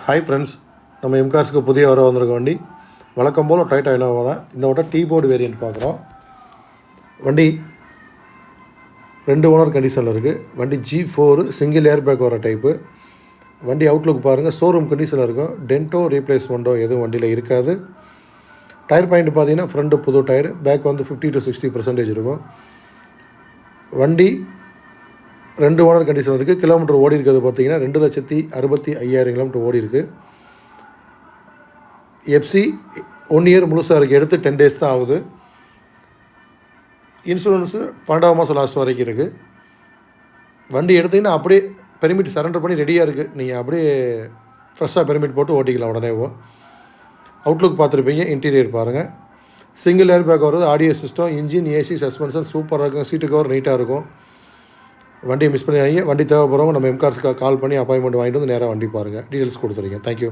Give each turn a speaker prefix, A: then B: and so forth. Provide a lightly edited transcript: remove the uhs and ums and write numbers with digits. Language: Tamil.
A: ஹாய் ஃப்ரெண்ட்ஸ், நம்ம எம்கார்ஸ்க்கு புதிய வர வந்திருக்க வண்டி வழக்கம் போல் டொயோட்டா இனோவா தான். இந்த வட்டம் டீ போர்டு வேரியன்ட் பார்க்குறோம். வண்டி 2 ஓனர் கண்டிஷனில் இருக்குது. வண்டி G4 சிங்கிள் ஏர் பேக் வர டைப்பு. வண்டி அவுட்லுக் பாருங்கள், ஷோரூம் கண்டிஷனில் இருக்கும். டென்ட்டோ ரீப்ளேஸ்மெண்ட்டோ எதுவும் வண்டியில் இருக்காது. டயர் பாயிண்ட் பார்த்தீங்கன்னா ஃப்ரண்ட்டு புது டயர், பேக் வந்து 50 to 60% இருக்கும். வண்டி 2 ஓனர் கண்டிஷன் இருக்குது. கிலோமீட்டர் ஓடி இருக்கிறது பார்த்தீங்கன்னா 2,65,000 கிலோமீட்டர் ஓடி இருக்குது. எஃப்சி 1 இயர் முழுசாக இருக்குது. எடுத்து 10 days தான் ஆகுது. இன்சூரன்ஸு 12ஆம் மாதம் லாஸ்ட் வரைக்கும் இருக்குது. வண்டி எடுத்திங்கன்னா அப்படியே பெர்மிட் சரண்டர் பண்ணி ரெடியாக இருக்குது. நீங்கள் அப்படியே ஃப்ரெஷ்ஷாக பெர்மிட் போட்டு ஓட்டிக்கலாம் உடனே. அவுட்லுக் பார்த்துருப்பீங்க. இன்டீரியர் பாருங்கள். சிங்கிள் ஏர் பேக் வருது, audio system, engine, AC, suspension சூப்பராக இருக்கும். சீட்டு கவர் நீட்டாக இருக்கும். வண்டியை மிஸ் பண்ணிடாதீங்க. வண்டி தேவைப்படுறவங்க நம்ம எம்கார்ஸ்க்கு கால் பண்ணி அப்பாயின்மெண்ட் வாங்கிட்டு வந்து நேராக வண்டி பாருங்கள். டீட்டெயில்ஸ் கொடுத்துருங்க. தேங்க்யூ.